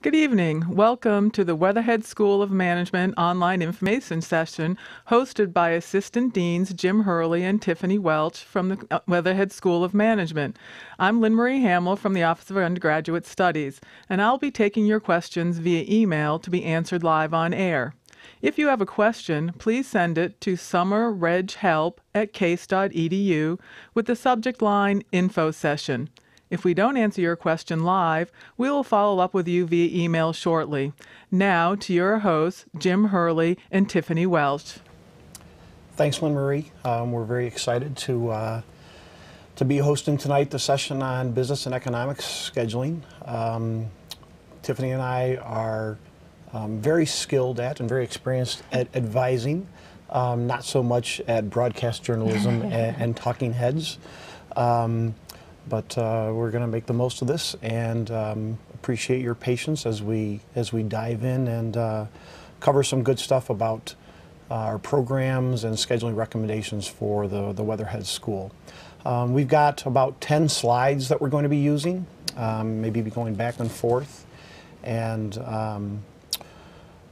Good evening. Welcome to the Weatherhead School of Management online information session hosted by Assistant Deans Jim Hurley and Tiffany Welch from the Weatherhead School of Management. I'm Lynn Marie Hamill from the Office of Undergraduate Studies, and I'll be taking your questions via email to be answered live on air. If you have a question, please send it to summerreghelp@case.edu with the subject line Info Session. If we don't answer your question live, we will follow up with you via email shortly. Now to your hosts, Jim Hurley and Tiffany Welch. Thanks, Lynn Marie. We're very excited to be hosting tonight the session on business and economics scheduling. Tiffany and I are very skilled at and very experienced at advising, not so much at broadcast journalism and talking heads. But we're going to make the most of this and appreciate your patience as we dive in and cover some good stuff about our programs and scheduling recommendations for the Weatherhead School. We've got about 10 slides that we're going to be using, maybe be going back and forth, and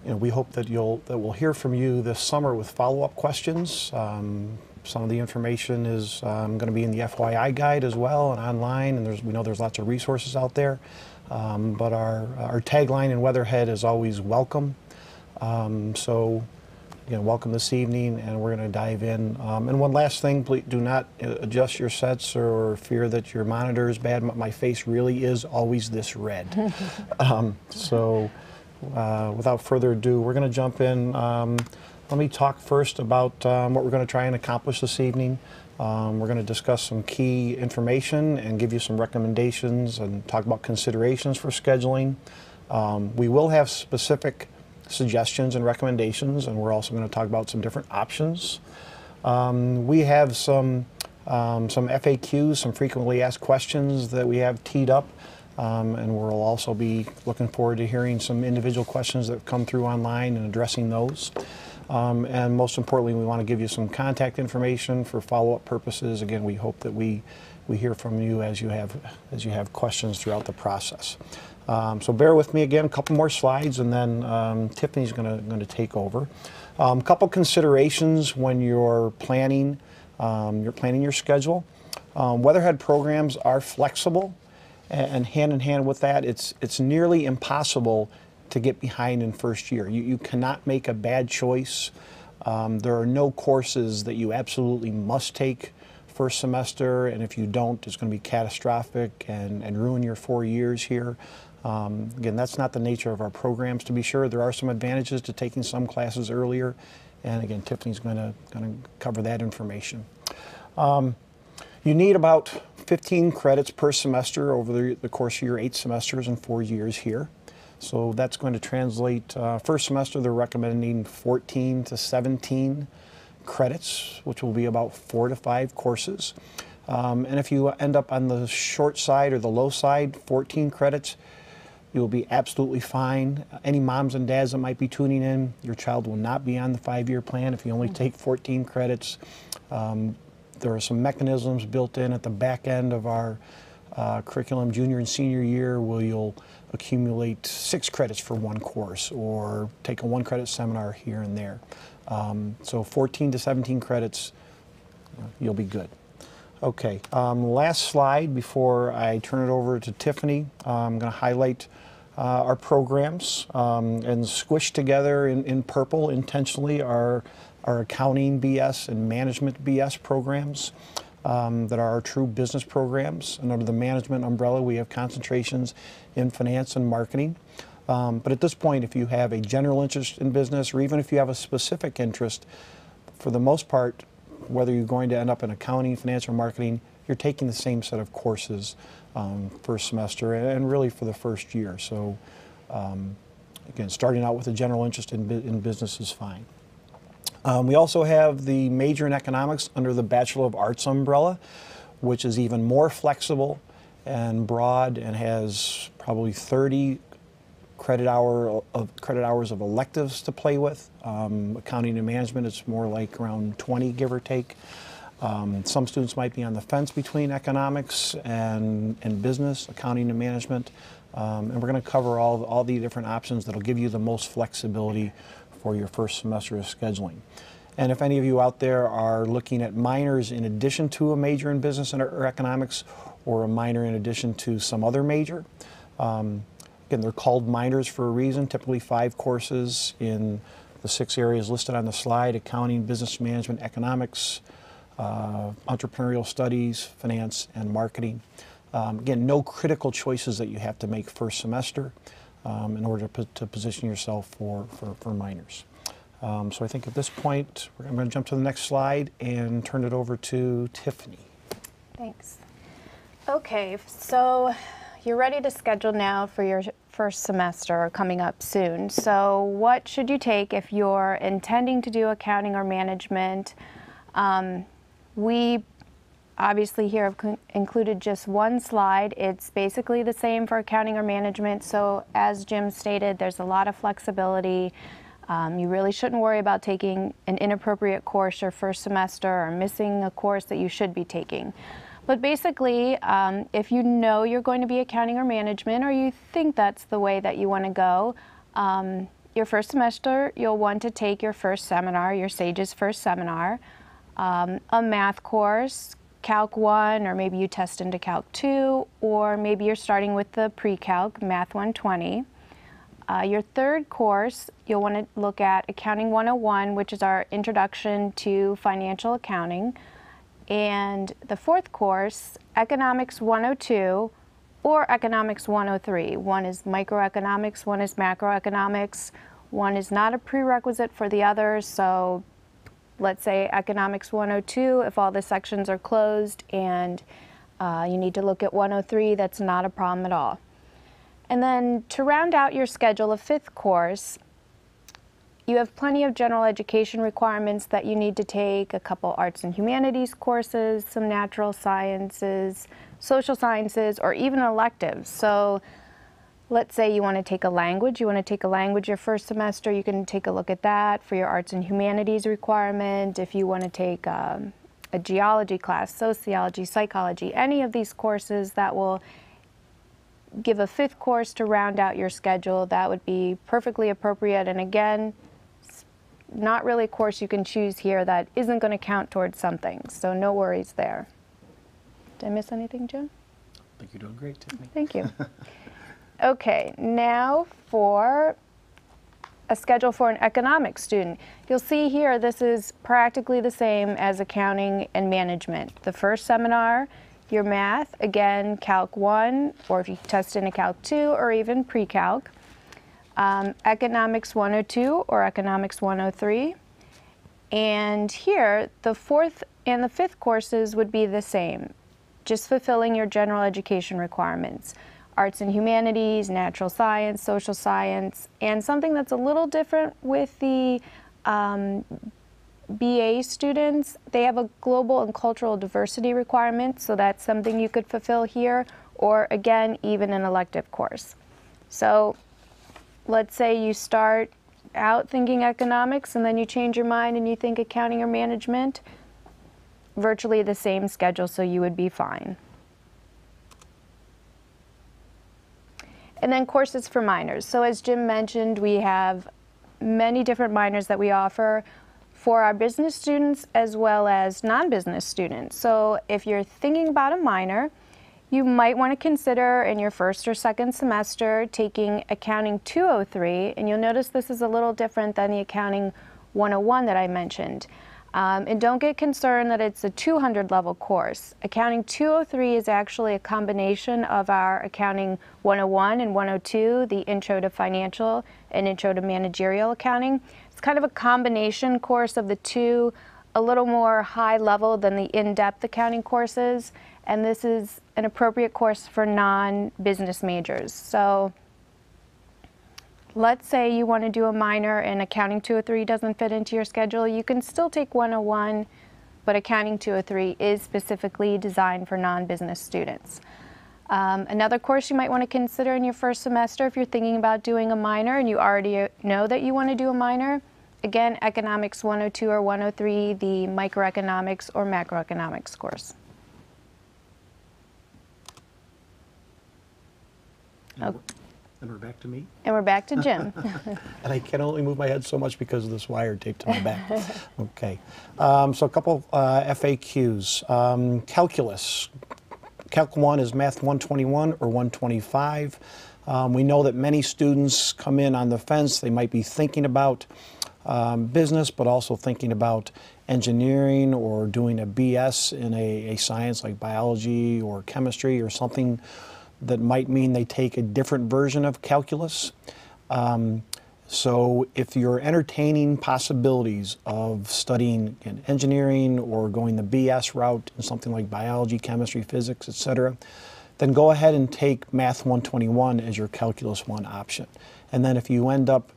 we hope that we'll hear from you this summer with follow-up questions. Some of the information is going to be in the FYI guide as well and online, and we know there's lots of resources out there. But our tagline in Weatherhead is always welcome. So, welcome this evening, and we're going to dive in. And one last thing, please do not adjust your sets or fear that your monitor is bad. My face really is always this red. Without further ado, we're going to jump in. Let me talk first about what we're going to try and accomplish this evening. We're going to discuss some key information and give you some recommendations and talk about considerations for scheduling. We will have specific suggestions and recommendations, and we're also going to talk about some different options. We have some FAQs, some frequently asked questions that we have teed up. And we'll also be looking forward to hearing some individual questions that come through online and addressing those. And most importantly, we want to give you some contact information for follow-up purposes. Again, we hope that we hear from you as you have questions throughout the process. So bear with me again, a couple more slides, and then Tiffany's going to take over. A couple considerations when you're planning your schedule. Weatherhead programs are flexible, and hand in hand with that, it's nearly impossible to get behind in first year. You cannot make a bad choice. There are no courses that you absolutely must take first semester, and if you don't, it's going to be catastrophic and ruin your 4 years here. Again, that's not the nature of our programs, to be sure. There are some advantages to taking some classes earlier, and again, Tiffany's going to cover that information. You need about 15 credits per semester over the course of your 8 semesters and 4 years here. So that's going to translate, first semester they're recommending 14 to 17 credits, which will be about 4 to 5 courses. And if you end up on the short side or the low side, 14 credits, you'll be absolutely fine. Any moms and dads that might be tuning in, your child will not be on the 5-year plan if you only take 14 credits. There are some mechanisms built in at the back end of our curriculum junior and senior year where you'll accumulate 6 credits for one course or take a 1-credit seminar here and there. So 14 to 17 credits, you'll be good. Okay, last slide before I turn it over to Tiffany. I'm going to highlight our programs and squish together in purple intentionally our accounting BS and management BS programs that are our true business programs. And under the management umbrella, we have concentrations in finance and marketing. But at this point, if you have a general interest in business, or even if you have a specific interest, for the most part, whether you're going to end up in accounting, finance, or marketing, you're taking the same set of courses first semester and really for the first year. So again, starting out with a general interest in business is fine. We also have the major in economics under the Bachelor of Arts umbrella, which is even more flexible and broad and has probably 30 credit hours of electives to play with. Accounting and management, it's more like around 20, give or take. Some students might be on the fence between economics and business, accounting and management. And we're going to cover all the different options that will give you the most flexibility for your first semester of scheduling. And if any of you out there are looking at minors in addition to a major in business or economics, or a minor in addition to some other major, again, they're called minors for a reason, typically 5 courses in the 6 areas listed on the slide: accounting, business management, economics, entrepreneurial studies, finance, and marketing. Again, no critical choices that you have to make first semester in order to position yourself for minors. So I think at this point, I'm going to jump to the next slide and turn it over to Tiffany. Thanks. Okay, so you're ready to schedule now for your first semester coming up soon. So what should you take if you're intending to do accounting or management? We obviously here have included just one slide. It's basically the same for accounting or management. So as Jim stated, there's a lot of flexibility. You really shouldn't worry about taking an inappropriate course your first semester or missing a course that you should be taking. But basically, if you know you're going to be accounting or management, or you think that's the way that you want to go, your first semester, you'll want to take your first seminar, your SAGE's first seminar, a math course, Calc 1, or maybe you test into Calc 2, or maybe you're starting with the pre-calc, Math 120. Your third course, you'll want to look at Accounting 101, which is our introduction to financial accounting. And the fourth course, Economics 102 or Economics 103. One is microeconomics, one is macroeconomics. One is not a prerequisite for the others. So let's say Economics 102, if all the sections are closed and you need to look at 103, that's not a problem at all. And then to round out your schedule, a fifth course, you have plenty of general education requirements that you need to take, a couple arts and humanities courses, some natural sciences, social sciences, or even electives. So let's say you want to take a language. You want to take a language your first semester, you can take a look at that for your arts and humanities requirement. If you want to take a geology class, sociology, psychology, any of these courses that will give a fifth course to round out your schedule, that would be perfectly appropriate. And again, not really a course you can choose here that isn't going to count towards something, so no worries there. Did I miss anything, Jim? I think you're doing great, Tiffany. Thank you. Okay, now for a schedule for an economics student. You'll see here this is practically the same as accounting and management. The first seminar, your math, again, Calc 1, or if you test into Calc 2, or even pre-calc. Economics 102 or Economics 103. And here, the fourth and the fifth courses would be the same, just fulfilling your general education requirements. Arts and humanities, natural science, social science, and something that's a little different with the BA students, they have a global and cultural diversity requirement, so that's something you could fulfill here, or again, even an elective course. So let's say you start out thinking economics and then you change your mind and you think accounting or management, virtually the same schedule, so you would be fine. And then courses for minors. So as Jim mentioned, we have many different minors that we offer for our business students as well as non-business students. So if you're thinking about a minor, you might want to consider in your first or second semester taking Accounting 203, and you'll notice this is a little different than the Accounting 101 that I mentioned. And don't get concerned that it's a 200 level course. Accounting 203 is actually a combination of our Accounting 101 and 102, the Intro to Financial and Intro to Managerial Accounting. It's kind of a combination course of the two, a little more high level than the in-depth accounting courses, and this is an appropriate course for non-business majors. So let's say you want to do a minor and Accounting 203 doesn't fit into your schedule, you can still take 101, but Accounting 203 is specifically designed for non-business students. Another course you might want to consider in your first semester if you're thinking about doing a minor and you already know that you want to do a minor, again, Economics 102 or 103, the microeconomics or macroeconomics course. Oh. And we're back to me. And we're back to Jim. And I can only move my head so much because of this wire taped to my back. Okay. So a couple FAQs. Calculus. Calc 1 is Math 121 or 125. We know that many students come in on the fence. They might be thinking about business, but also thinking about engineering or doing a BS in a science like biology or chemistry or something that might mean they take a different version of calculus. So if you're entertaining possibilities of studying in engineering or going the BS route in something like biology, chemistry, physics, etc., then go ahead and take Math 121 as your Calculus 1 option. And then if you end up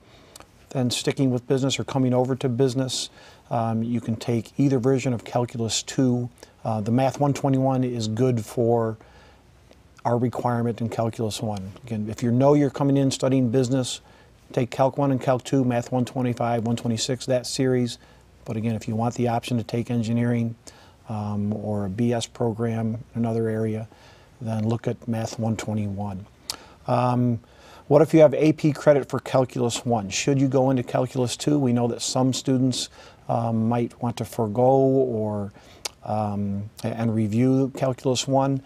then sticking with business or coming over to business, you can take either version of Calculus 2. The Math 121 is good for our requirement in Calculus 1. Again, if you know you're coming in studying business, take Calc 1 and Calc 2, Math 125, 126, that series. But again, if you want the option to take engineering or a BS program in another area, then look at Math 121. What if you have AP credit for Calculus 1? Should you go into Calculus 2? We know that some students might want to forego or and review Calculus 1.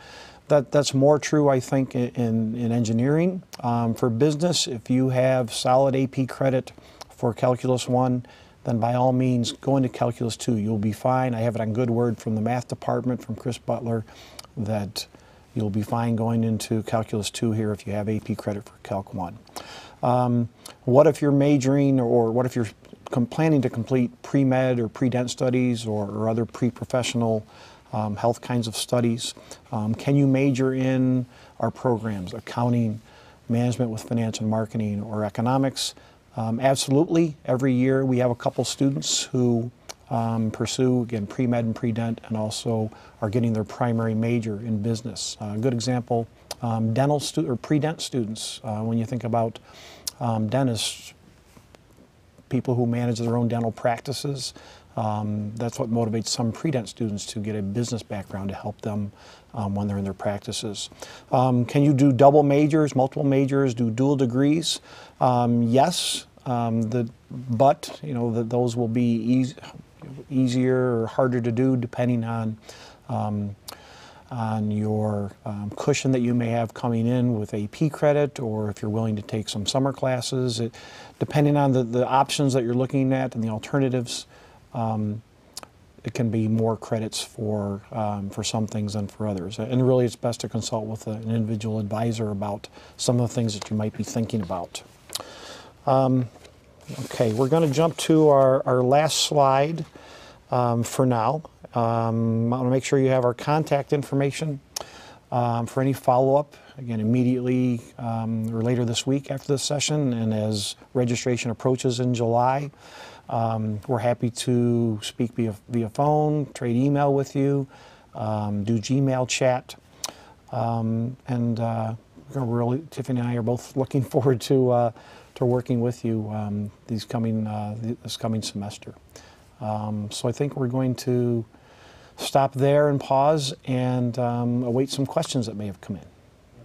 That's more true, I think, in engineering. For business, if you have solid AP credit for Calculus 1, then by all means, go into Calculus 2. You'll be fine. I have it on good word from the math department, from Chris Butler, that you'll be fine going into Calculus 2 here if you have AP credit for Calc 1. What if you're majoring, or what if you're planning to complete pre-med or pre-dent studies or other pre-professional health kinds of studies? Can you major in our programs, accounting, management with finance and marketing, or economics? Absolutely. Every year we have a couple students who pursue, again, pre-med and pre-dent, and also are getting their primary major in business. A good example, dental or pre-dent students. When you think about dentists, people who manage their own dental practices, that's what motivates some pre-dent students to get a business background to help them when they're in their practices. Can you do double majors, multiple majors, do dual degrees? Yes, but you know those will be easier or harder to do depending on your cushion that you may have coming in with AP credit, or if you're willing to take some summer classes. Depending on the options that you're looking at and the alternatives, it can be more credits for some things than for others. And really it's best to consult with an individual advisor about some of the things that you might be thinking about. Okay, we're going to jump to our last slide for now. I want to make sure you have our contact information for any follow-up, again, immediately or later this week after this session, and as registration approaches in July. We're happy to speak via phone, trade email with you, do Gmail chat, and Tiffany and I are both looking forward to working with you this coming semester. So I think we're going to stop there and pause and await some questions that may have come in.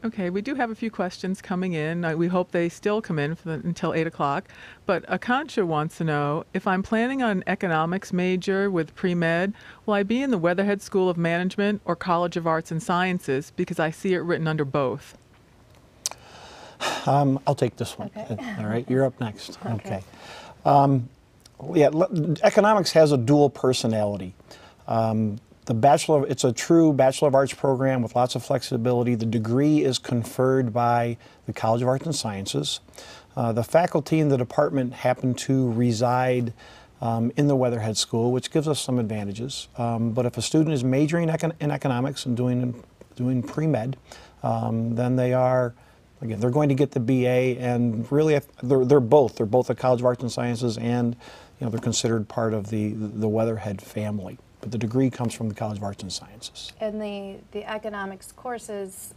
Okay, we do have a few questions coming in. We hope they still come in until 8 o'clock. But Akansha wants to know, if I'm planning on an economics major with pre-med, will I be in the Weatherhead School of Management or College of Arts and Sciences? Because I see it written under both. I'll take this one. Okay. All right, you're up next. Okay. Yeah, economics has a dual personality. It's a true Bachelor of Arts program with lots of flexibility. The degree is conferred by the College of Arts and Sciences. The faculty in the department happen to reside in the Weatherhead School, which gives us some advantages. But if a student is majoring in economics and doing pre-med, then they're going to get the BA, and really they're both the College of Arts and Sciences, and they're considered part of the Weatherhead family. But the degree comes from the College of Arts and Sciences. And the economics courses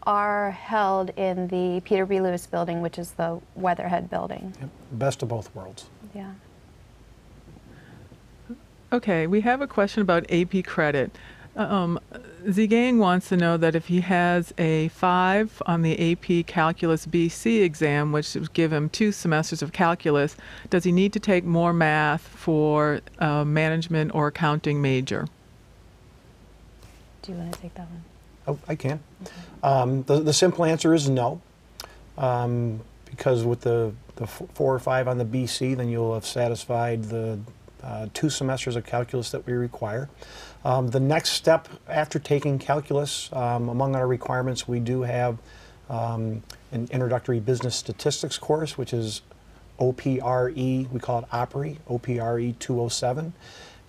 are held in the Peter B. Lewis building, which is the Weatherhead building. Yep. Best of both worlds. Yeah. Okay, we have a question about AP credit. Zgang wants to know that if he has a 5 on the AP Calculus BC exam, which would give him 2 semesters of calculus, does he need to take more math for a management or accounting major? Do you want to take that one? Oh, I can. The simple answer is no, because with the 4 or 5 on the BC, then you'll have satisfied the 2 semesters of calculus that we require. The next step after taking calculus, among our requirements, we do have an introductory business statistics course, which is OPRE, we call it OPRE, OPRE 207,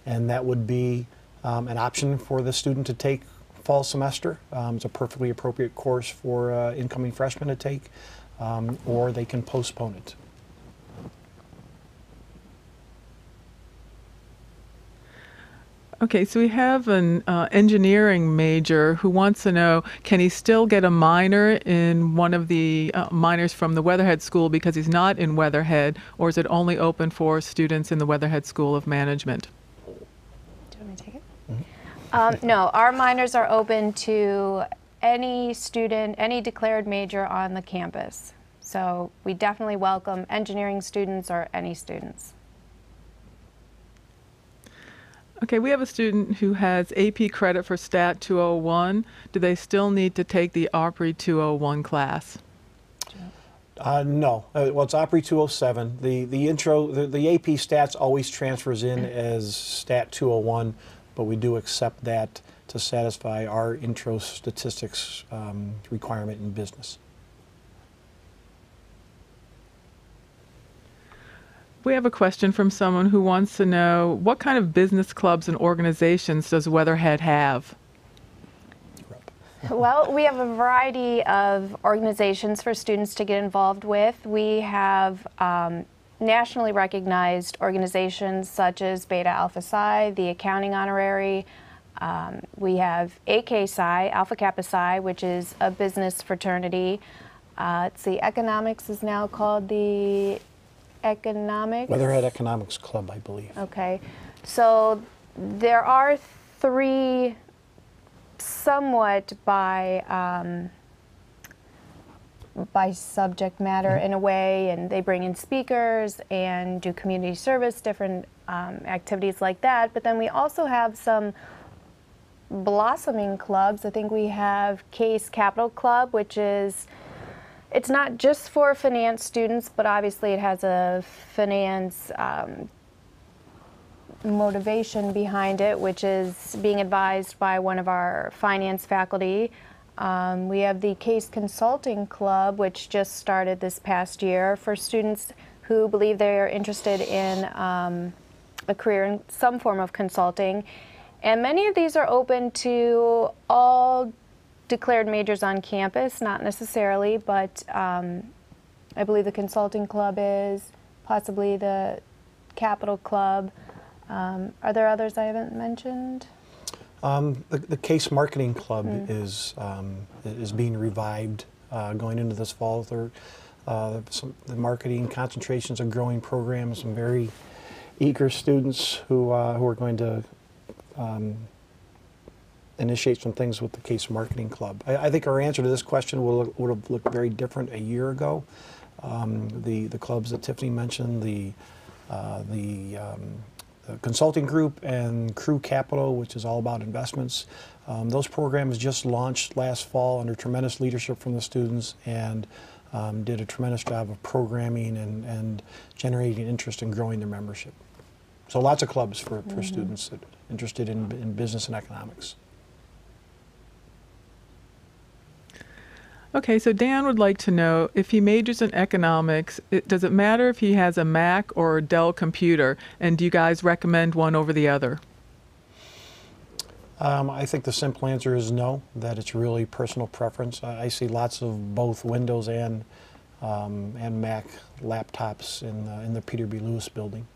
and that would be an option for the student to take fall semester. It's a perfectly appropriate course for incoming freshmen to take, or they can postpone it. Okay, so we have an engineering major who wants to know, can he still get a minor in one of the minors from the Weatherhead School because he's not in Weatherhead, or is it only open for students in the Weatherhead School of Management? Do you want me to take it? No, our minors are open to any student, any declared major on the campus. So we definitely welcome engineering students or any students. Okay, we have a student who has AP credit for Stat 201. Do they still need to take the OPRE 201 class? No. Well, it's OPRE 207. The intro, the AP Stats always transfers in as Stat 201, but we do accept that to satisfy our intro statistics requirement in business. We have a question from someone who wants to know, what kind of business clubs and organizations does Weatherhead have? Well, we have a variety of organizations for students to get involved with. We have nationally recognized organizations such as Beta Alpha Psi, the Accounting Honorary. We have AK Psi, Alpha Kappa Psi, which is a business fraternity. It's the Economics is now called the Economics? Weatherhead Economics Club, I believe. Okay. So there are 3 somewhat by subject matter in a way, and they bring in speakers and do community service, different activities like that. But then we also have some blossoming clubs. I think we have Case Capital Club, which is, it's not just for finance students, but obviously it has a finance motivation behind it, which is being advised by one of our finance faculty. We have the Case Consulting Club, which just started this past year for students who believe they are interested in a career in some form of consulting. And many of these are open to all declared majors on campus, not necessarily, but I believe the Consulting Club is, possibly the Capital Club. Are there others I haven't mentioned? The Case Marketing Club is being revived going into this fall. The marketing concentrations of growing programs, some very eager students who are going to initiate some things with the Case Marketing Club. I think our answer to this question would have looked very different a year ago. The clubs that Tiffany mentioned, the consulting group and Crew Capital, which is all about investments. Those programs just launched last fall under tremendous leadership from the students, and did a tremendous job of programming and generating interest in growing their membership. So lots of clubs for students that are interested in business and economics. Okay, so Dan would like to know, if he majors in economics, does it matter if he has a Mac or a Dell computer, and do you guys recommend one over the other? I think the simple answer is no, that it's really personal preference. I see lots of both Windows and Mac laptops in the Peter B. Lewis building.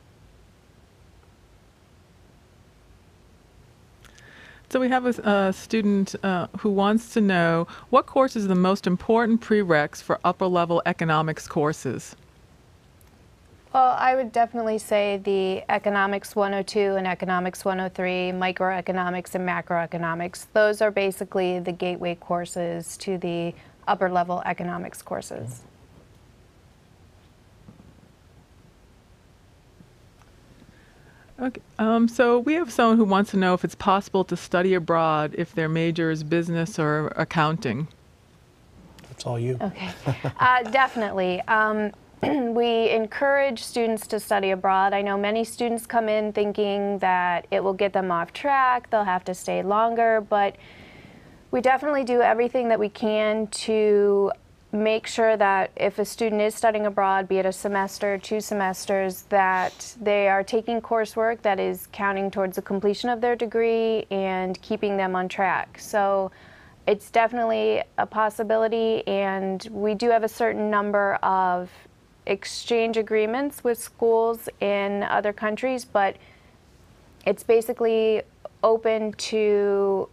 So we have a student who wants to know, what course is the most important prereqs for upper-level economics courses? Well, I would definitely say the Economics 102 and Economics 103, Microeconomics and Macroeconomics, those are basically the gateway courses to the upper level economics courses. Okay. So we have someone who wants to know if it's possible to study abroad if their major is business or accounting. That's all you. Okay, definitely. We encourage students to study abroad. I know many students come in thinking that it will get them off track, they'll have to stay longer, but we definitely do everything that we can to make sure that if a student is studying abroad, be it a semester, 2 semesters, that they are taking coursework that is counting towards the completion of their degree and keeping them on track. So it's definitely a possibility, and we do have a certain number of exchange agreements with schools in other countries, but it's basically open to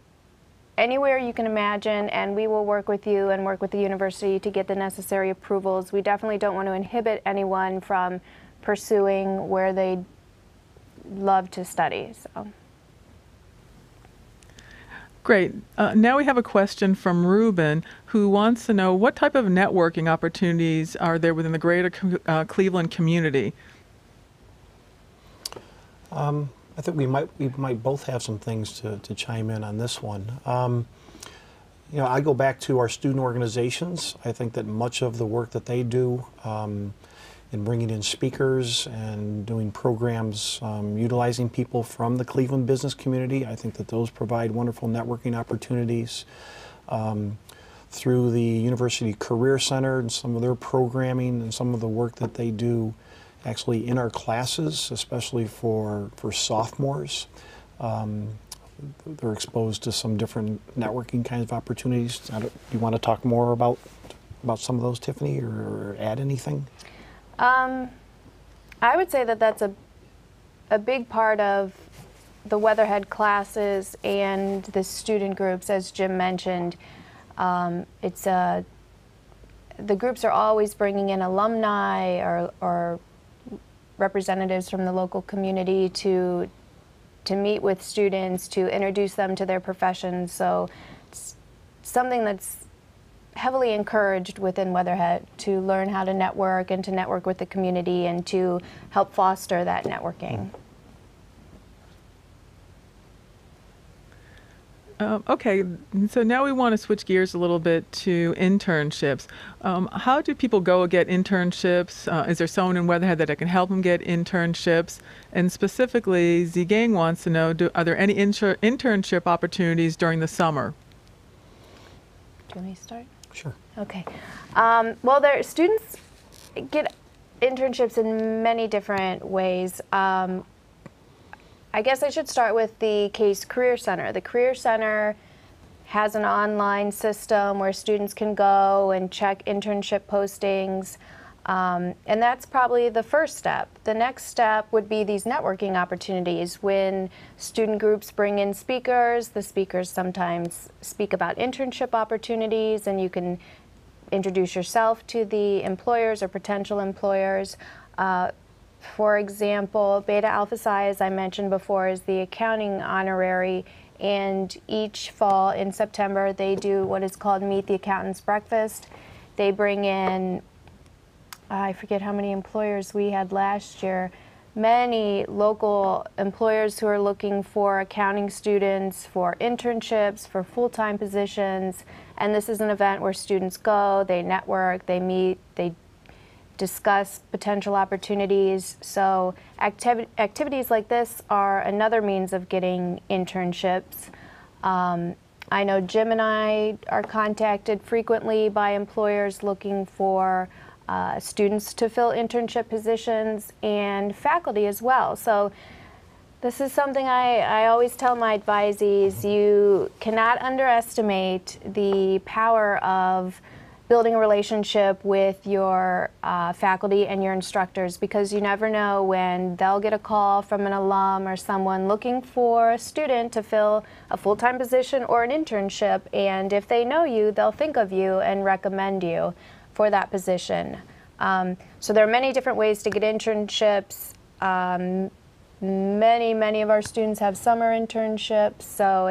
anywhere you can imagine, and we will work with you and work with the university to get the necessary approvals. We definitely don't want to inhibit anyone from pursuing where they love to study. So. Great. Now we have a question from Ruben, who wants to know what type of networking opportunities are there within the greater Cleveland community? I think we might both have some things to chime in on this one. You know, I go back to our student organizations. I think that much of the work that they do in bringing in speakers and doing programs utilizing people from the Cleveland business community, I think that those provide wonderful networking opportunities. Through the University Career Center and some of their programming and some of the work that they do actually in our classes, especially for sophomores. They're exposed to some different networking kinds of opportunities. You want to talk more about some of those, Tiffany, or add anything? I would say that that's a big part of the Weatherhead classes and the student groups, as Jim mentioned. The groups are always bringing in alumni or representatives from the local community to meet with students, to introduce them to their professions. So it's something that's heavily encouraged within Weatherhead, to learn how to network and to network with the community and to help foster that networking. Okay, so now we want to switch gears a little bit to internships. How do people go get internships? Is there someone in Weatherhead that can help them get internships? And specifically, Zgang wants to know, are there any internship opportunities during the summer? Do you want me to start? Sure. Okay. Well, students get internships in many different ways. I guess I should start with the Case Career Center. The Career Center has an online system where students can go and check internship postings, and that's probably the first step. The next step would be these networking opportunities. When student groups bring in speakers, the speakers sometimes speak about internship opportunities, and you can introduce yourself to the employers or potential employers. For example, Beta Alpha Psi, as I mentioned before, is the accounting honorary, and each fall in September they do what is called Meet the Accountant's Breakfast. They bring in, I forget how many employers we had last year, many local employers who are looking for accounting students, for internships, for full-time positions, and this is an event where students go, they network, they meet, they discuss potential opportunities. So activities like this are another means of getting internships. I know Jim and I are contacted frequently by employers looking for students to fill internship positions, and faculty as well. So this is something I always tell my advisees: you cannot underestimate the power of building a relationship with your faculty and your instructors, because you never know when they'll get a call from an alum or someone looking for a student to fill a full-time position or an internship, and if they know you, they'll think of you and recommend you for that position. So there are many different ways to get internships. Many of our students have summer internships, so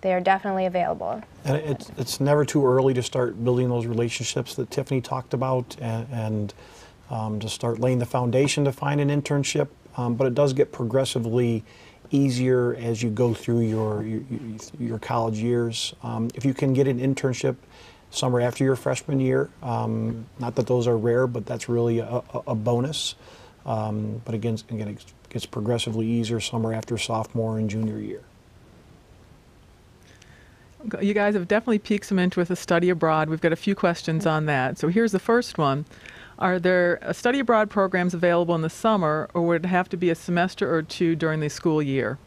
they are definitely available. And it's never too early to start building those relationships that Tiffany talked about, and to start laying the foundation to find an internship. But it does get progressively easier as you go through your college years. If you can get an internship somewhere after your freshman year, not that those are rare, but that's really a bonus. But again, it gets progressively easier somewhere after sophomore and junior year. You guys have definitely piqued some interest with study abroad. We've got a few questions on that. So here's the first one. Are there study abroad programs available in the summer, or would it have to be a semester or two during the school year?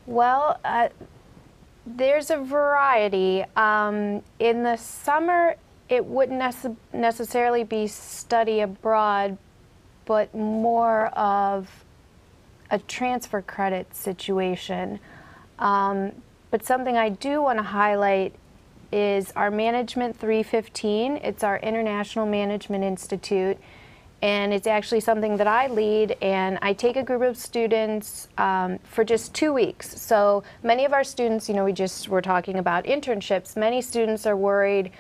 Well, there's a variety. In the summer, it wouldn't necessarily be study abroad, but more of a transfer credit situation. But something I do want to highlight is our Management 315. It's our International Management Institute, and it's actually something that I lead, and I take a group of students for just 2 weeks. So many of our students, you know, we're talking about internships. Many students are worried,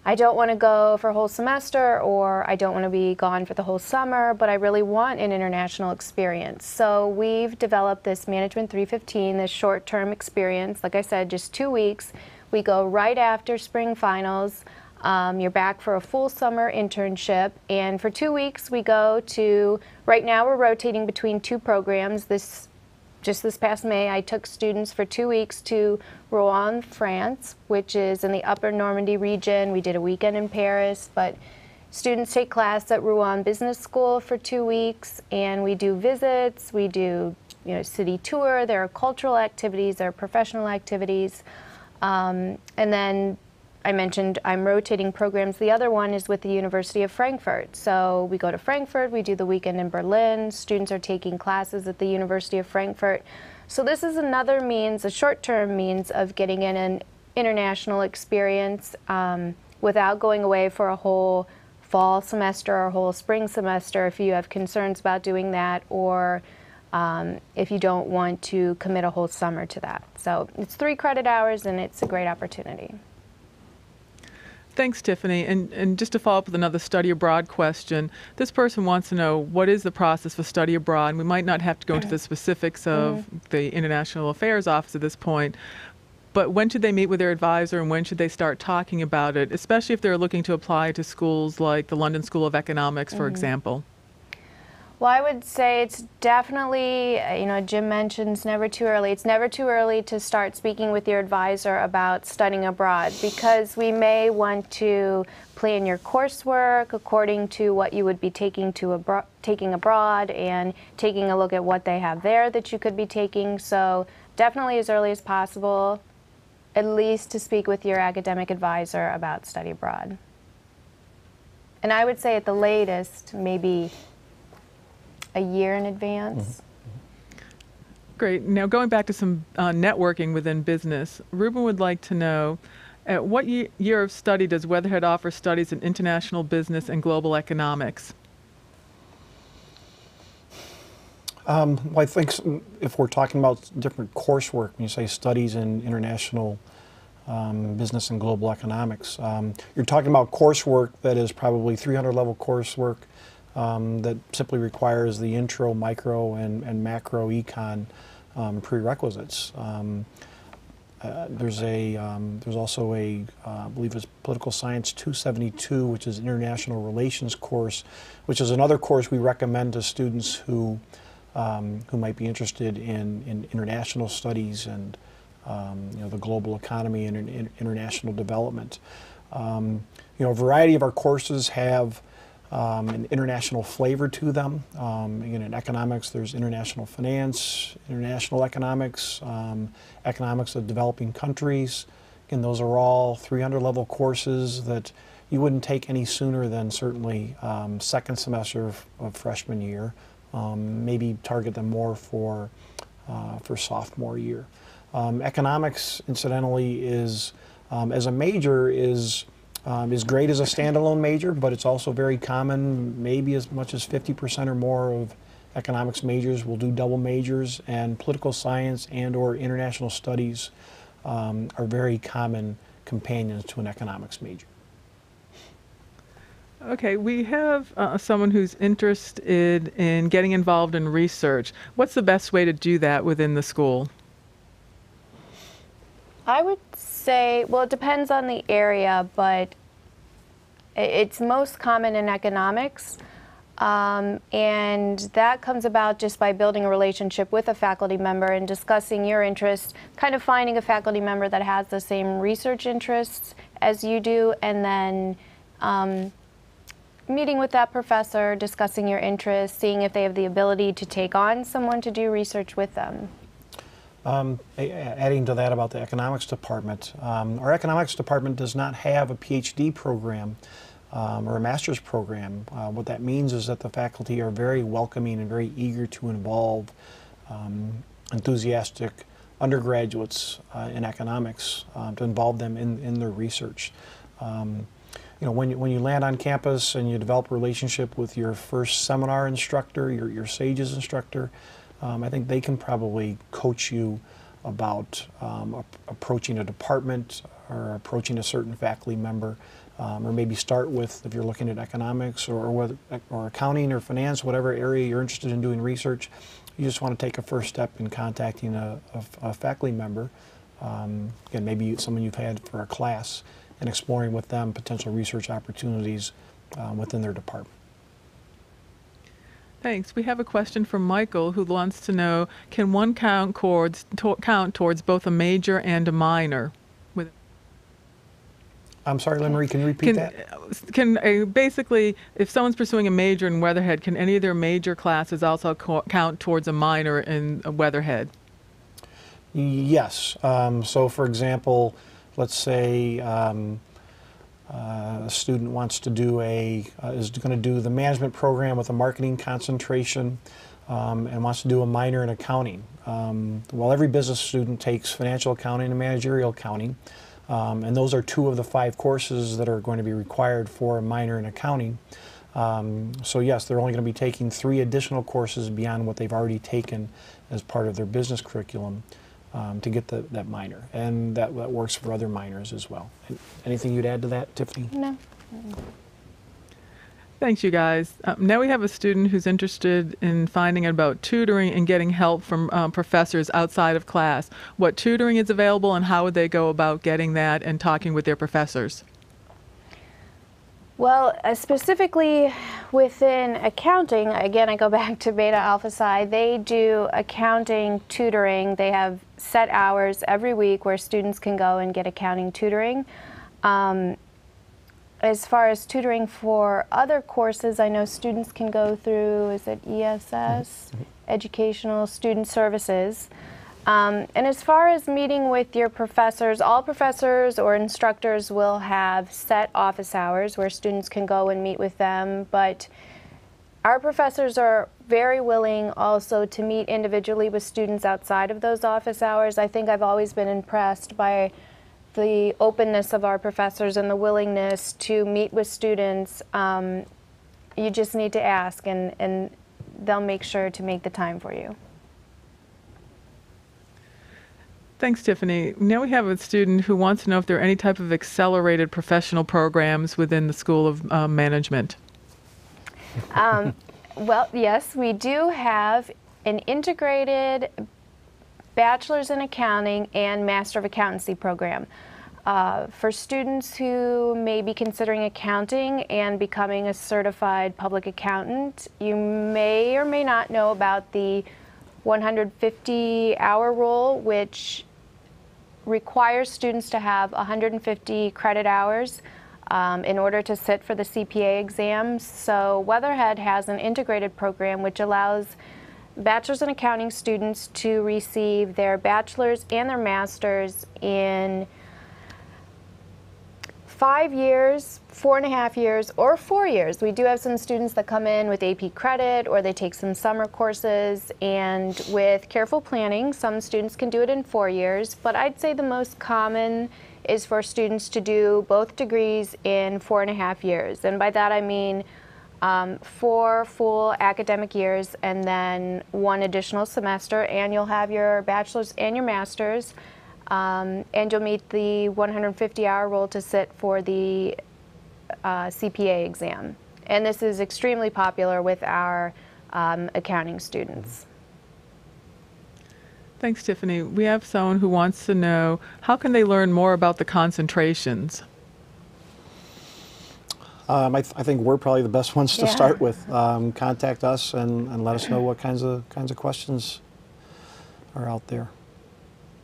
I don't want to go for a whole semester, or I don't want to be gone for the whole summer, but I really want an international experience. So we've developed this Management 315, this short-term experience. Like I said, just 2 weeks. We go right after spring finals. You're back for a full summer internship, and for 2 weeks we go to, right now we're rotating between two programs. Just this past May, I took students for 2 weeks to Rouen, France, which is in the upper Normandy region. We did a weekend in Paris, but students take class at Rouen Business School for 2 weeks, and we do visits, we do, you know, city tour, there are cultural activities, there are professional activities. And then I mentioned I'm rotating programs. The other one is with the University of Frankfurt. So we go to Frankfurt, we do the weekend in Berlin. Students are taking classes at the University of Frankfurt. So this is another means, a short-term means of getting in an international experience without going away for a whole fall semester or a whole spring semester if you have concerns about doing that, or if you don't want to commit a whole summer to that. So it's 3 credit hours, and it's a great opportunity. Thanks, Tiffany. And just to follow up with another study abroad question, this person wants to know, what is the process for study abroad? And we might not have to go into the specifics of the International Affairs Office at this point, but when should they meet with their advisor, and when should they start talking about it, especially if they're looking to apply to schools like the London School of Economics, for example? Well, I would say it's definitely, you know, Jim mentions never too early. It's never too early to start speaking with your advisor about studying abroad, because we may want to plan your coursework according to what you would be taking abroad, and taking a look at what they have there that you could be taking. So definitely as early as possible, at least to speak with your academic advisor about study abroad. And I would say at the latest, maybe a year in advance. Great. Now going back to some networking within business, Ruben would like to know, at what year of study does Weatherhead offer studies in international business and global economics? Well, I think if we're talking about different coursework, when you say studies in international business and global economics, you're talking about coursework that is probably 300 level coursework that simply requires the intro, micro, and macro econ prerequisites. There's also a, I believe it's Political Science 272, which is International Relations course, which is another course we recommend to students who might be interested in international studies and you know, the global economy and international development. You know, a variety of our courses have an international flavor to them. Again, in economics, there's international finance, international economics, economics of developing countries. Again, those are all 300 level courses that you wouldn't take any sooner than certainly second semester of freshman year. Maybe target them more for sophomore year. Economics, incidentally, is as a major is is great as a standalone major, but it's also very common, maybe as much as 50% or more of economics majors will do double majors, and political science and or international studies are very common companions to an economics major. Okay, we have someone who's interested in getting involved in research. What's the best way to do that within the school? I would say, well, it depends on the area, but it's most common in economics. And that comes about just by building a relationship with a faculty member and discussing your interests, kind of finding a faculty member that has the same research interests as you do, and then meeting with that professor, discussing your interests, seeing if they have the ability to take on someone to do research with them. Adding to that about the economics department, our economics department does not have a PhD program or a master's program. What that means is that the faculty are very welcoming and very eager to involve enthusiastic undergraduates in economics, to involve them in their research. You know, when you land on campus and you develop a relationship with your first seminar instructor, your SAGES instructor, I think they can probably coach you about approaching a department or approaching a certain faculty member, or maybe start with, if you're looking at economics or accounting or finance, whatever area you're interested in doing research, you just want to take a first step in contacting a faculty member, again, maybe someone you've had for a class, and exploring with them potential research opportunities within their department. Thanks. We have a question from Michael who wants to know, can one count towards both a major and a minor? I'm sorry, Lynn-Marie, can you repeat that? Basically, if someone's pursuing a major in Weatherhead, can any of their major classes also count towards a minor in Weatherhead? Yes. So for example, let's say a student wants to do is going to do the management program with a marketing concentration, and wants to do a minor in accounting. Well, every business student takes financial accounting and managerial accounting, and those are 2 of the 5 courses that are going to be required for a minor in accounting. So yes, they're only going to be taking 3 additional courses beyond what they've already taken as part of their business curriculum to get that minor, and that works for other minors as well. Anything you'd add to that, Tiffany? No. Thanks, you guys. Now we have a student who's interested in finding out about tutoring and getting help from professors outside of class. What tutoring is available and how would they go about getting that and talking with their professors? Well, specifically within accounting, again, I go back to Beta Alpha Psi, they do accounting tutoring. They have set hours every week where students can go and get accounting tutoring. As far as tutoring for other courses, I know students can go through, is it ESS? Educational Student Services. And as far as meeting with your professors, all professors or instructors will have set office hours where students can go and meet with them, but our professors are very willing also to meet individually with students outside of those office hours. I think I've always been impressed by the openness of our professors and the willingness to meet with students. You just need to ask, and they'll make sure to make the time for you. Thanks, Tiffany. Now we have a student who wants to know if there are any type of accelerated professional programs within the School of Management. Well, yes, we do have an integrated Bachelor's in Accounting and Master of Accountancy program. For students who may be considering accounting and becoming a certified public accountant, you may or may not know about the 150-hour rule, which requires students to have 150 credit hours in order to sit for the CPA exams. So Weatherhead has an integrated program which allows Bachelor's in Accounting students to receive their bachelor's and their master's in 5 years, 4.5 years, or 4 years. We do have some students that come in with AP credit, or they take some summer courses, and with careful planning, some students can do it in 4 years, but I'd say the most common is for students to do both degrees in 4.5 years. And by that I mean 4 full academic years and then 1 additional semester, and you'll have your bachelor's and your master's, and you'll meet the 150-hour rule to sit for the CPA exam. And this is extremely popular with our accounting students. Thanks, Tiffany. We have someone who wants to know, how can they learn more about the concentrations? I think we're probably the best ones to start with. Contact us and let us know what kinds of questions are out there.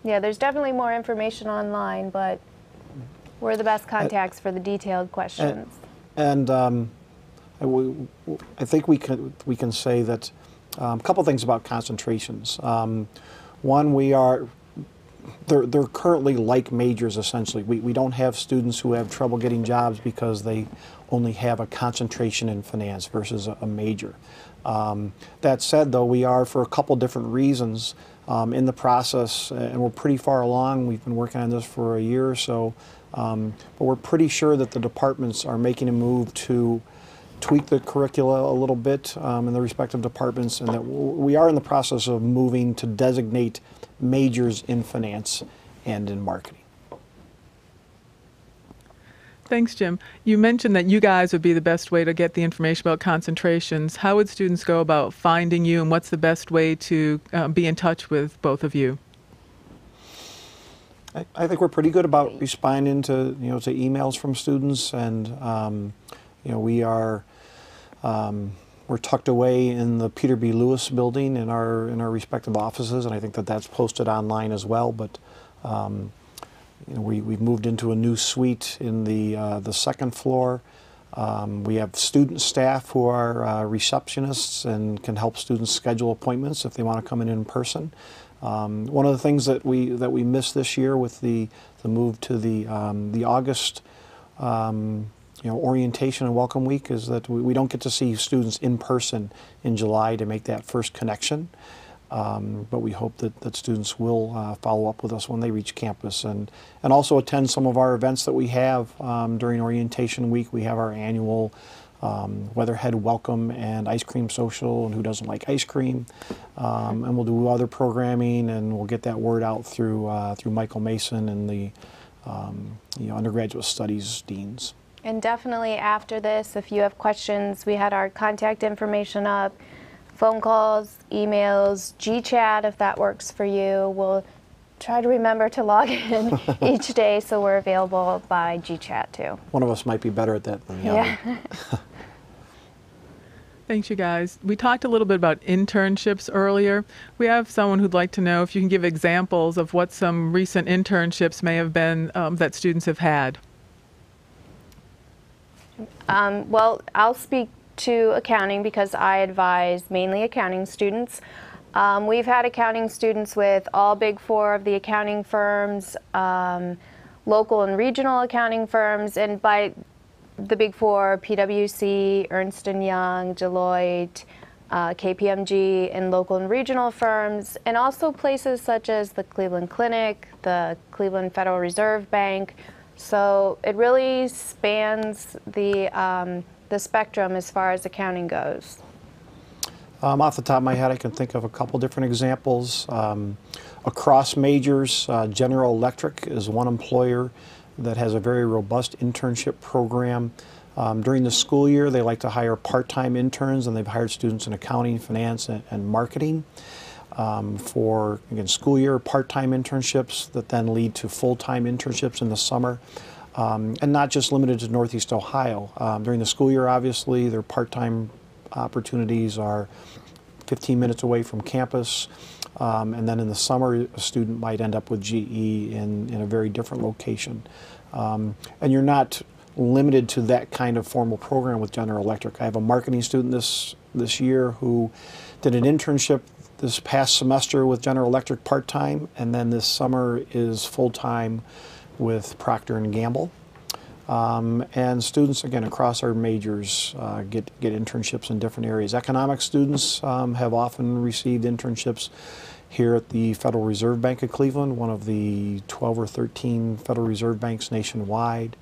Yeah, there's definitely more information online, but we're the best contacts for the detailed questions. And I think we can say that a couple things about concentrations. One, they're currently like majors essentially. We don't have students who have trouble getting jobs because they only have a concentration in finance versus a major. That said, though, we are, for a couple different reasons, in the process, and we're pretty far along. We've been working on this for a year or so, but we're pretty sure that the departments are making a move to tweak the curricula a little bit in the respective departments, and that we are in the process of moving to designate majors in finance and in marketing. Thanks, Jim. You mentioned that you guys would be the best way to get the information about concentrations. How would students go about finding you, and what's the best way to be in touch with both of you? I think we're pretty good about responding to to emails from students, and we're tucked away in the Peter B. Lewis building in our respective offices, and I think that that's posted online as well. But we've moved into a new suite in the second floor. We have student staff who are receptionists and can help students schedule appointments if they want to come in person. One of the things that we missed this year with the move to the August orientation and welcome week is that we don't get to see students in person in July to make that first connection. But we hope that students will follow up with us when they reach campus and also attend some of our events that we have during orientation week. We have our annual Weatherhead welcome and ice cream social, and who doesn't like ice cream? And we'll do other programming, and we'll get that word out through Michael Mason and the undergraduate studies deans. And definitely after this, if you have questions, we had our contact information up. Phone calls, emails, GChat if that works for you. We'll try to remember to log in each day, so we're available by GChat too. One of us might be better at that than the other. Thanks, you guys. We talked a little bit about internships earlier. We have someone who'd like to know if you can give examples of what some recent internships may have been that students have had. Well, I'll speak to accounting because I advise mainly accounting students. We've had accounting students with all Big Four of the accounting firms, local and regional accounting firms, and by the Big Four, PwC, Ernst & Young, Deloitte, KPMG, and local and regional firms, and also places such as the Cleveland Clinic, the Cleveland Federal Reserve Bank. So it really spans the spectrum as far as accounting goes. Off the top of my head, I can think of a couple different examples. Across majors, General Electric is one employer that has a very robust internship program. During the school year, they like to hire part-time interns, and they've hired students in accounting, finance, and marketing. For, again, school year, part-time internships that then lead to full-time internships in the summer. And not just limited to Northeast Ohio. During the school year, obviously, their part-time opportunities are 15 minutes away from campus. And then in the summer, a student might end up with GE in a very different location. And you're not limited to that kind of formal program with General Electric. I have a marketing student this year who did an internship this past semester with General Electric part-time, and then this summer is full-time with Procter & Gamble. And students, again, across our majors get internships in different areas. Economics students have often received internships here at the Federal Reserve Bank of Cleveland, one of the 12 or 13 Federal Reserve banks nationwide.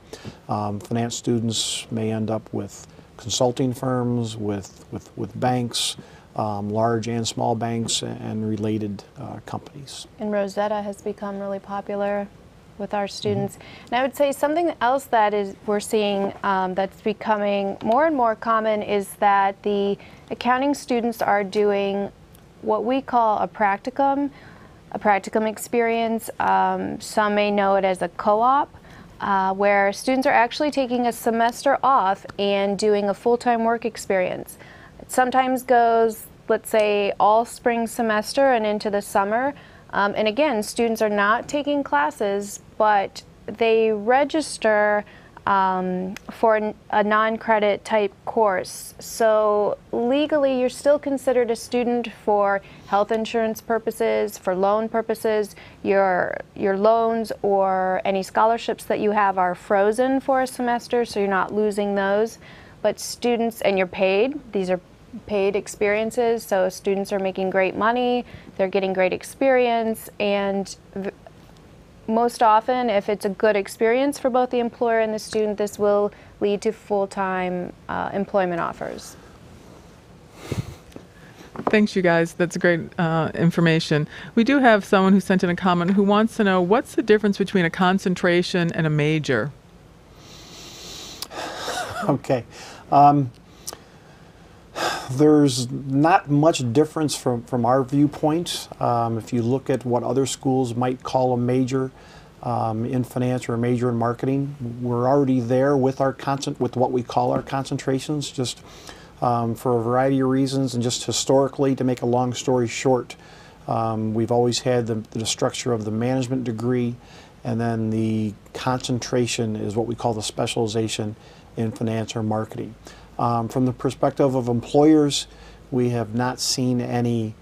Finance students may end up with consulting firms, with banks, large and small banks, and related companies. And Rosetta has become really popular with our students. And I would say something else that we're seeing that's becoming more and more common is that the accounting students are doing what we call a practicum experience. Some may know it as a co-op, where students are actually taking a semester off and doing a full-time work experience. It sometimes goes, let's say, all spring semester and into the summer. And again, students are not taking classes, but they register for a non-credit type course. So legally, you're still considered a student for health insurance purposes, for loan purposes. Your loans or any scholarships that you have are frozen for a semester, so you're not losing those. But students, and you're paid. These are paid experiences, so students are making great money, they're getting great experience, and most often, if it's a good experience for both the employer and the student, this will lead to full-time employment offers. Thanks, you guys. That's great information. We do have someone who sent in a comment who wants to know, what's the difference between a concentration and a major? Okay. There's not much difference from our viewpoint. If you look at what other schools might call a major in finance or a major in marketing, we're already there with with what we call our concentrations, just for a variety of reasons, and just historically, to make a long story short, we've always had the structure of the management degree, and then the concentration is what we call the specialization in finance or marketing. From the perspective of employers, we have not seen any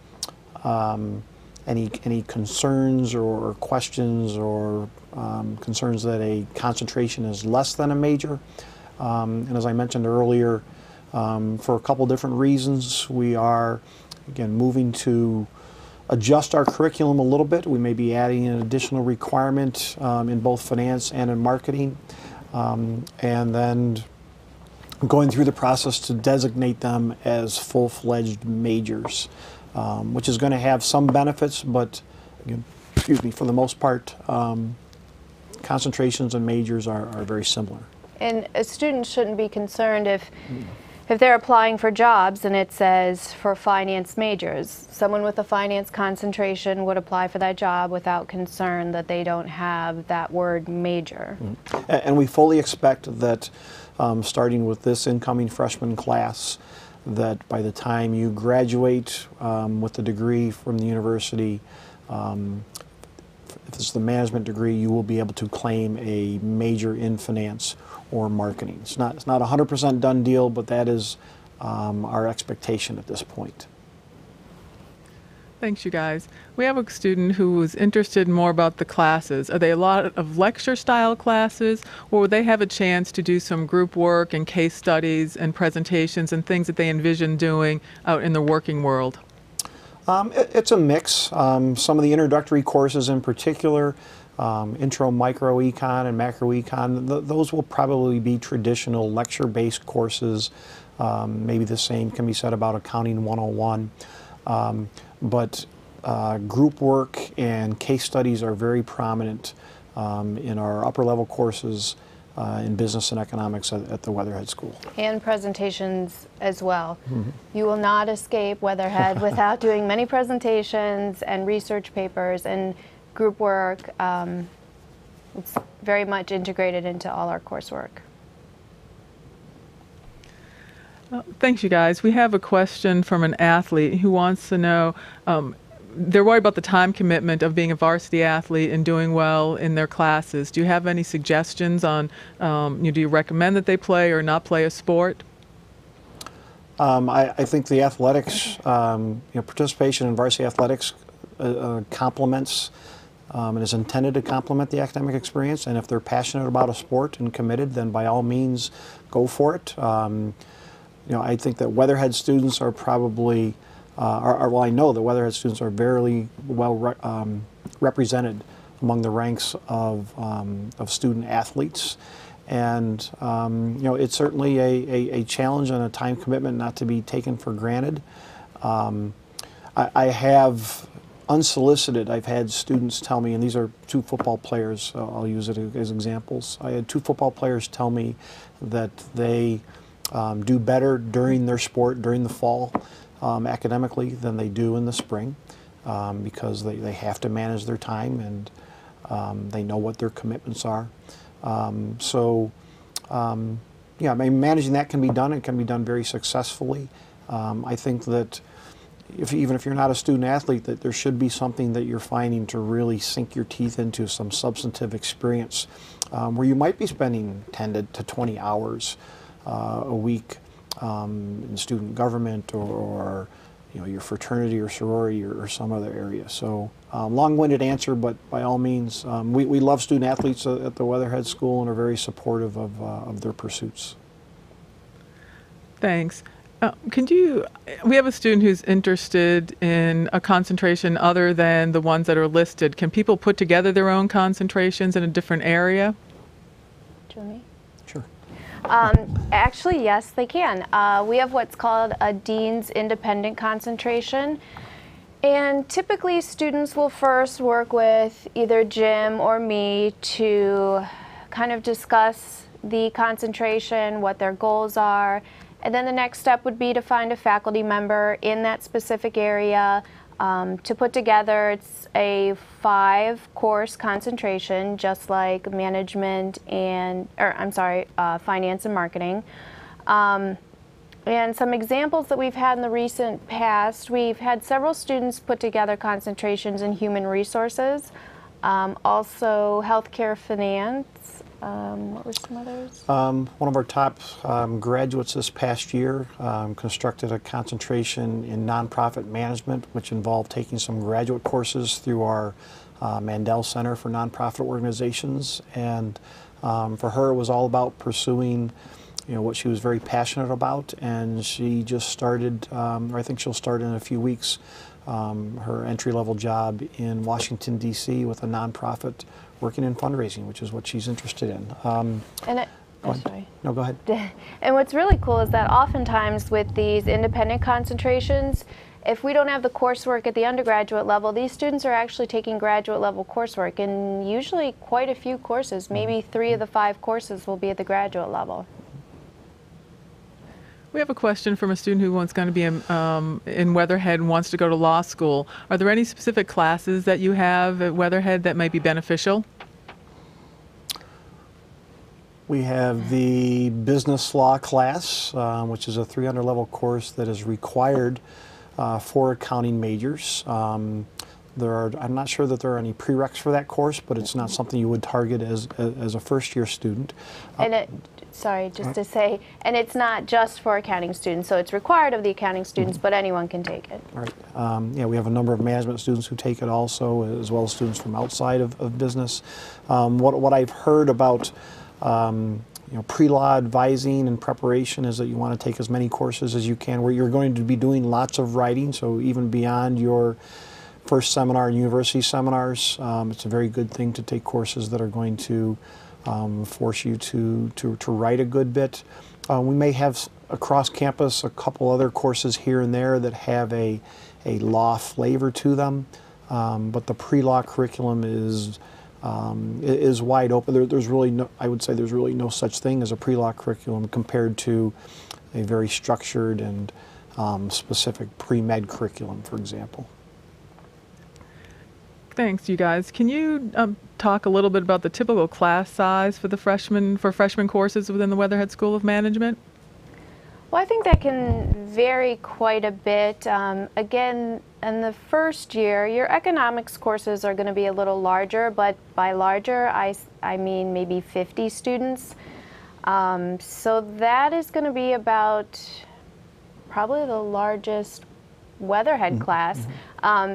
concerns or questions or concerns that a concentration is less than a major. And as I mentioned earlier, for a couple different reasons, we are, again, moving to adjust our curriculum a little bit. We may be adding an additional requirement in both finance and in marketing, and then going through the process to designate them as full-fledged majors, which is going to have some benefits, but again, excuse me, for the most part, concentrations and majors are very similar. And a student shouldn't be concerned if they're applying for jobs and it says for finance majors. Someone with a finance concentration would apply for that job without concern that they don't have that word major. And we fully expect that starting with this incoming freshman class, that by the time you graduate with a degree from the university, if it's the management degree, you will be able to claim a major in finance or marketing. It's not a 100% done deal, but that is our expectation at this point. Thanks, you guys. We have a student who was interested more about the classes. Are they a lot of lecture-style classes, or will they have a chance to do some group work and case studies and presentations and things that they envision doing out in the working world? It's a mix. Some of the introductory courses in particular, intro microecon and macroecon, those will probably be traditional lecture-based courses. Maybe the same can be said about Accounting 101. But group work and case studies are very prominent in our upper level courses in business and economics at the Weatherhead School. And presentations as well. You will not escape Weatherhead without doing many presentations and research papers and group work. It's very much integrated into all our coursework. Thanks, you guys. We have a question from an athlete who wants to know, they're worried about the time commitment of being a varsity athlete and doing well in their classes. Do you have any suggestions on, do you recommend that they play or not play a sport? I think the athletics, participation in varsity athletics complements and is intended to complement the academic experience. And if they're passionate about a sport and committed, then by all means, go for it. I think that Weatherhead students are probably well, I know the Weatherhead students are very well represented among the ranks of student athletes. And you know, it's certainly a challenge and a time commitment not to be taken for granted. I have unsolicited, I've had students tell me, and these are two football players, I'll use it as examples. I had two football players tell me that they do better during their sport, during the fall, academically, than they do in the spring, because they have to manage their time, and they know what their commitments are. Yeah, I mean, managing that can be done. It can be done very successfully. I think that even if you're not a student athlete, that there should be something that you're finding to really sink your teeth into, some substantive experience, where you might be spending 10 to 20 hours a week in student government, or you know, your fraternity or sorority, or some other area. So long-winded answer, but by all means, we love student athletes at the Weatherhead School and are very supportive of their pursuits. Thanks. We have a student who's interested in a concentration other than the ones that are listed. Can people put together their own concentrations in a different area? Jimmy? Sure. Actually, yes, they can. We have what's called a Dean's Independent Concentration. And typically, students will first work with either Jim or me to kind of discuss the concentration, what their goals are. And then the next step would be to find a faculty member in that specific area to put together. It's a 5-course concentration, just like management and, finance and marketing. And some examples that we've had in the recent past, we've had several students put together concentrations in human resources, also healthcare finance. What were some others? One of our top graduates this past year constructed a concentration in nonprofit management, which involved taking some graduate courses through our Mandel Center for Nonprofit Organizations. And for her, it was all about pursuing, you know, what she was very passionate about. And she just started, or I think she'll start in a few weeks, her entry-level job in Washington, D.C. with a nonprofit working in fundraising, which is what she's interested in. Sorry. No, go ahead. And what's really cool is that oftentimes with these independent concentrations, if we don't have the coursework at the undergraduate level, these students are actually taking graduate level coursework, and usually quite a few courses, maybe 3 of the 5 courses will be at the graduate level. We have a question from a student who wants going to be in Weatherhead and wants to go to law school. Are there any specific classes that you have at Weatherhead that might be beneficial? We have the business law class, which is a 300-level course that is required for accounting majors. I'm not sure that there are any prereqs for that course, but it's not something you would target as a first-year student. To say, and it's not just for accounting students, so it's required of the accounting students, but anyone can take it. Right. Yeah, we have a number of management students who take it also, as well as students from outside of business. What I've heard about pre-law advising and preparation is that you want to take as many courses as you can, where you're going to be doing lots of writing, so even beyond your first seminar and university seminars, it's a very good thing to take courses that are going to force you to write a good bit. We may have across campus a couple other courses here and there that have a law flavor to them, but the pre-law curriculum is wide open. There's really no, I would say there's really no such thing as a pre-law curriculum compared to a very structured and specific pre-med curriculum, for example. Thanks, you guys. Can you talk a little bit about the typical class size for freshman courses within the Weatherhead School of Management? Well, I think that can vary quite a bit. Again, in the first year, your economics courses are going to be a little larger, but by larger, I mean maybe 50 students. So that is going to be about probably the largest Weatherhead class.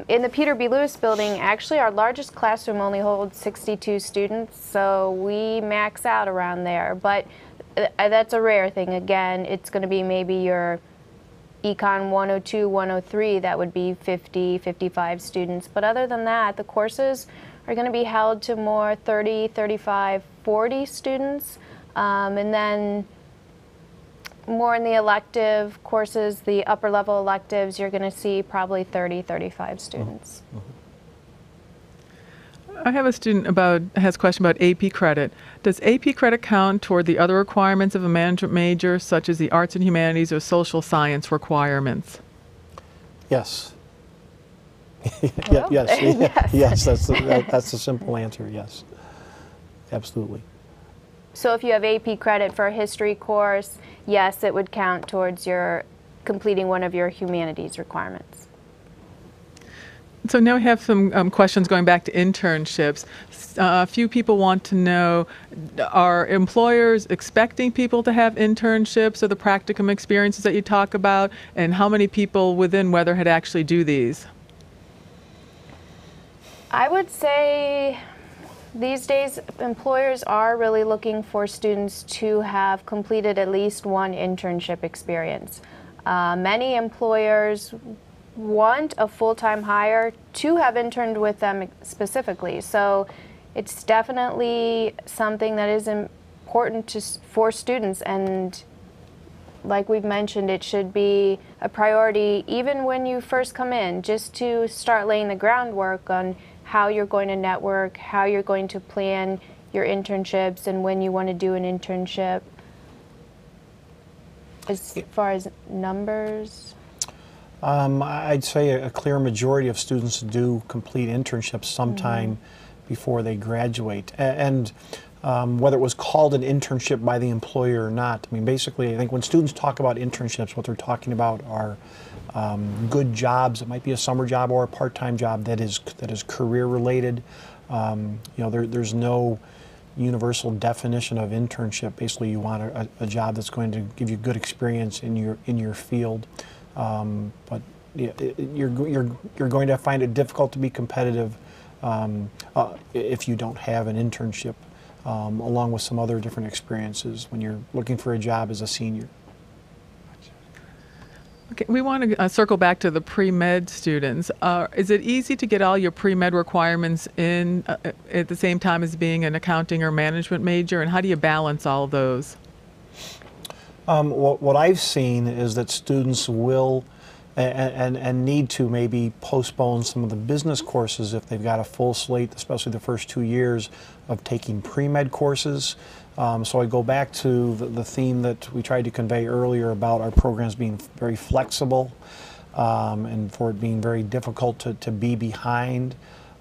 In the Peter B. Lewis building, actually our largest classroom only holds 62 students, so we max out around there. But that's a rare thing. Again, it's going to be maybe your Econ 102, 103, that would be 50, 55 students. But other than that, the courses are going to be held to more 30, 35, 40 students. And then more in the elective courses, the upper level electives, you're going to see probably 30, 35 students. I have a student has a question about AP credit. Does AP credit count toward the other requirements of a management major, such as the arts and humanities or social science requirements? Yes. Well, Yes, that's the simple answer, yes. Absolutely. So if you have AP credit for a history course, yes, it would count towards your completing one of your humanities requirements. So now we have some questions going back to internships. A few people want to know, are employers expecting people to have internships or the practicum experiences that you talk about, and how many people within Weatherhead actually do these? I would say these days employers are really looking for students to have completed at least one internship experience. Many employers want a full-time hire to have interned with them specifically. So it's definitely something that is important for students, and like we've mentioned, it should be a priority even when you first come in, just to start laying the groundwork on how you're going to network, how you're going to plan your internships, and when you want to do an internship. As far as numbers? I'd say a clear majority of students do complete internships sometime before they graduate. And whether it was called an internship by the employer or not, I mean, basically, I think when students talk about internships, what they're talking about are good jobs. It might be a summer job or a part-time job that is career-related. You know, there's no universal definition of internship. Basically, you want a job that's going to give you good experience in your field. But yeah, you're going to find it difficult to be competitive if you don't have an internship, along with some other different experiences when you're looking for a job as a senior. Okay, we want to circle back to the pre-med students. Is it easy to get all your pre-med requirements in at the same time as being an accounting or management major, and how do you balance all of those? What I've seen is that students will and need to maybe postpone some of the business courses if they've got a full slate, especially the first 2 years of taking pre-med courses. So I go back to the theme that we tried to convey earlier about our programs being very flexible and for it being very difficult to be behind.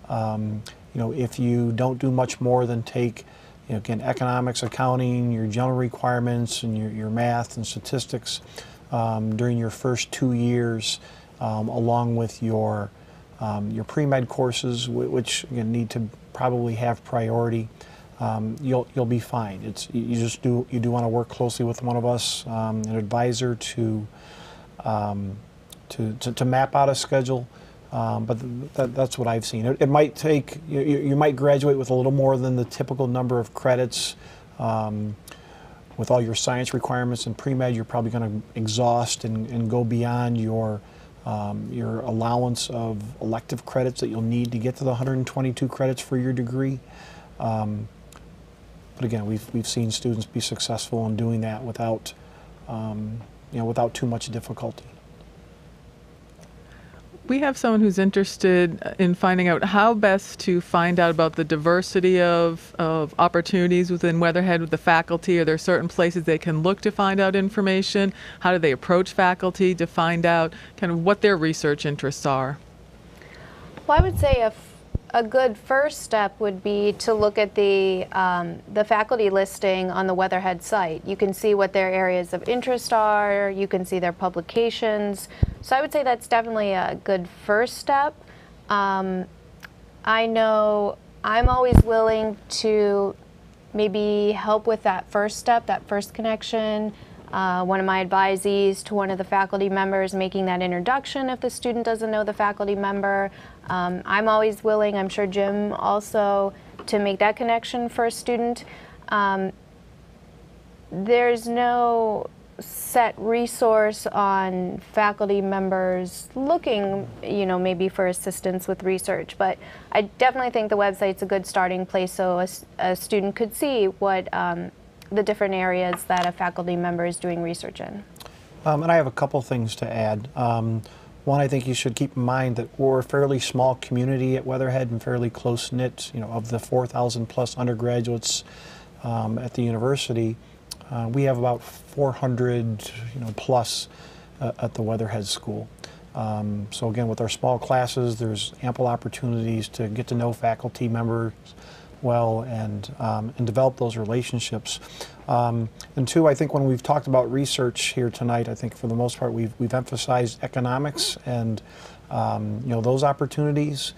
You know, if you don't do much more than take, you know, again, economics, accounting, your general requirements, and your math and statistics during your first 2 years, along with your pre-med courses, which again need to probably have priority. You'll be fine. You do want to work closely with one of us, an advisor, to map out a schedule. But that's what I've seen. It might take, you might graduate with a little more than the typical number of credits. With all your science requirements in pre-med, you're probably going to exhaust and go beyond your allowance of elective credits that you'll need to get to the 122 credits for your degree. But again, we've seen students be successful in doing that without without too much difficulty. We have someone who's interested in finding out how best to find out about the diversity of opportunities within Weatherhead with the faculty. Are there certain places they can look to find out information? How do they approach faculty to find out kind of what their research interests are? Well, I would say a good first step would be to look at the faculty listing on the Weatherhead site. You can see what their areas of interest are, you can see their publications. So I would say that's definitely a good first step. I know I'm always willing to maybe help with that first step, that first connection. One of my advisees to one of the faculty members making that introduction if the student doesn't know the faculty member. I'm always willing, I'm sure Jim also, to make that connection for a student. There's no set resource on faculty members looking, maybe for assistance with research. But I definitely think the website's a good starting place so a student could see what the different areas that a faculty member is doing research in. And I have a couple things to add. One, I think you should keep in mind that we're a fairly small community at Weatherhead and fairly close-knit. Of the 4,000 plus undergraduates at the university, we have about 400 plus at the Weatherhead School. So again, with our small classes, there's ample opportunities to get to know faculty members well and develop those relationships. And two, I think when we've talked about research here tonight, I think for the most part we've emphasized economics and those opportunities.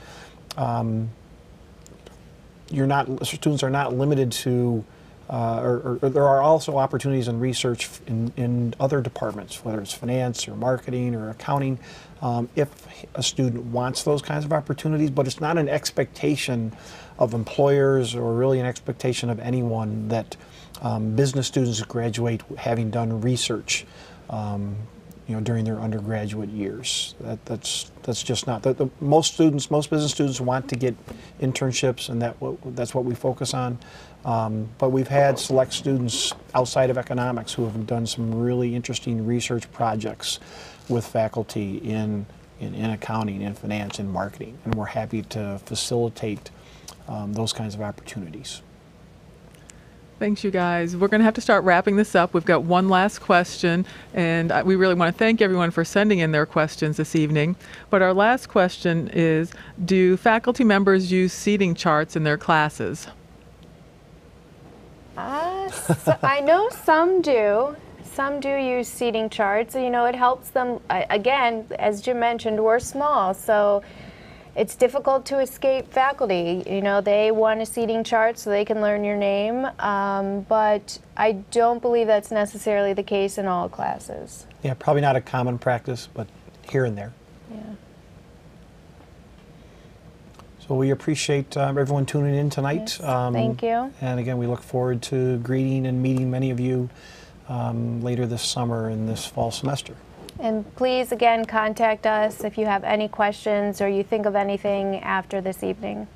Students are not limited to or there are also opportunities in research in other departments, whether it's finance or marketing or accounting, if a student wants those kinds of opportunities, but it's not an expectation of employers or really an expectation of anyone that business students graduate having done research during their undergraduate years. That's just not. Most business students want to get internships, and that's what we focus on. But we've had select students outside of economics who have done some really interesting research projects with faculty in accounting, in finance, in marketing, and we're happy to facilitate those kinds of opportunities. Thanks, you guys. We're going to have to start wrapping this up. We've got one last question, and we really want to thank everyone for sending in their questions this evening. But our last question is, do faculty members use seating charts in their classes? I know some do. Some do use seating charts. It helps them. Again, as Jim mentioned, we're small, so it's difficult to escape faculty. They want a seating chart so they can learn your name, but I don't believe that's necessarily the case in all classes. Yeah, probably not a common practice, but here and there. Yeah. So we appreciate everyone tuning in tonight. Yes, thank you. And again, we look forward to greeting and meeting many of you later this summer and this fall semester. And please, again, contact us if you have any questions or you think of anything after this evening.